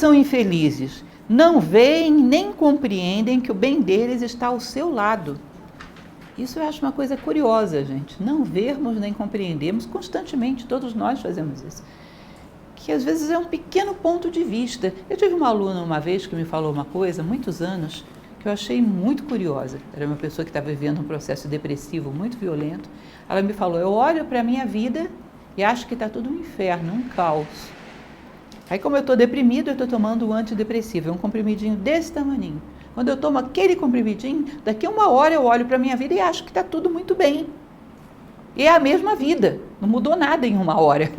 são infelizes? Não veem nem compreendem que o bem deles está ao seu lado. Isso eu acho uma coisa curiosa, gente. Não vermos nem compreendermos constantemente, todos nós fazemos isso. Que às vezes é um pequeno ponto de vista. Eu tive uma aluna uma vez que me falou uma coisa, há muitos anos, que eu achei muito curiosa. Era uma pessoa que estava vivendo um processo depressivo muito violento. Ela me falou, eu olho para a minha vida e acho que está tudo um inferno, um caos. Aí como eu estou deprimido, eu estou tomando um antidepressivo, é um comprimidinho desse tamaninho. Quando eu tomo aquele comprimidinho, daqui a uma hora eu olho para a minha vida e acho que está tudo muito bem. E é a mesma vida, não mudou nada em uma hora.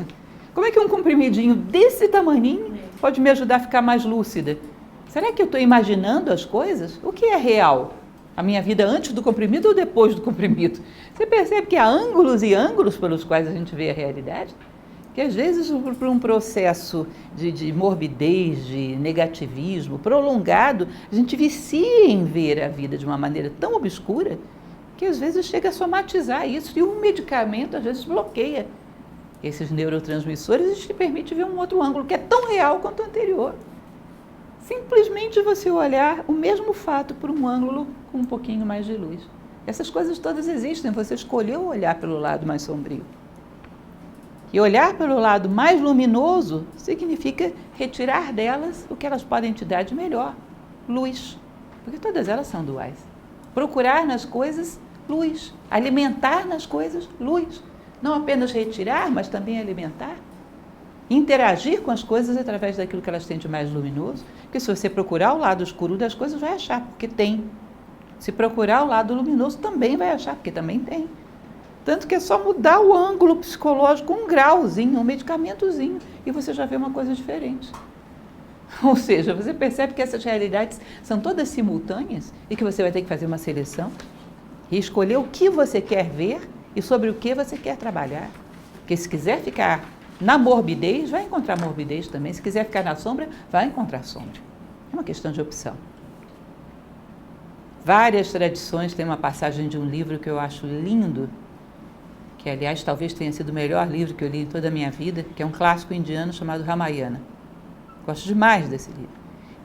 Como é que um comprimidinho desse tamaninho pode me ajudar a ficar mais lúcida? Será que eu estou imaginando as coisas? O que é real? A minha vida antes do comprimido ou depois do comprimido? Você percebe que há ângulos e ângulos pelos quais a gente vê a realidade? Que às vezes por um processo de morbidez, de negativismo prolongado, a gente vicia em ver a vida de uma maneira tão obscura que às vezes chega a somatizar isso e um medicamento às vezes bloqueia esses neurotransmissores e te permite ver um outro ângulo que é tão real quanto o anterior. Simplesmente você olhar o mesmo fato por um ângulo com um pouquinho mais de luz. Essas coisas todas existem, você escolheu olhar pelo lado mais sombrio. E olhar pelo lado mais luminoso significa retirar delas o que elas podem te dar de melhor, luz. Porque todas elas são duais. Procurar nas coisas luz, alimentar nas coisas luz. Não apenas retirar, mas também alimentar. Interagir com as coisas através daquilo que elas têm de mais luminoso. Porque se você procurar o lado escuro das coisas, vai achar, porque tem. Se procurar o lado luminoso, também vai achar, porque também tem. Tanto que é só mudar o ângulo psicológico, um grauzinho, um medicamentozinho, e você já vê uma coisa diferente. Ou seja, você percebe que essas realidades são todas simultâneas e que você vai ter que fazer uma seleção e escolher o que você quer ver e sobre o que você quer trabalhar. Porque se quiser ficar na morbidez, vai encontrar morbidez também. Se quiser ficar na sombra, vai encontrar sombra. É uma questão de opção. Várias tradições têm uma passagem de um livro que eu acho lindo, que aliás talvez tenha sido o melhor livro que eu li em toda a minha vida, que é um clássico indiano chamado Ramayana. Gosto demais desse livro.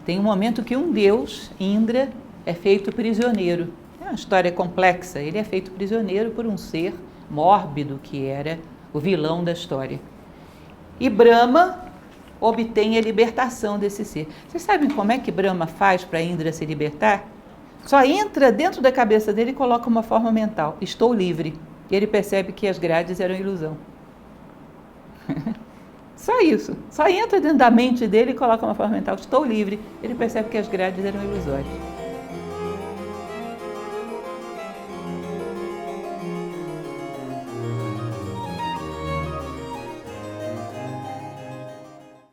Tem um momento que um deus, Indra, é feito prisioneiro. É uma história complexa. Ele é feito prisioneiro por um ser mórbido que era o vilão da história. E Brahma obtém a libertação desse ser. Vocês sabem como é que Brahma faz para Indra se libertar? Só entra dentro da cabeça dele e coloca uma forma mental. Estou livre. E ele percebe que as grades eram ilusão. Só isso. Só entra dentro da mente dele e coloca uma forma mental. Estou livre. Ele percebe que as grades eram ilusórias.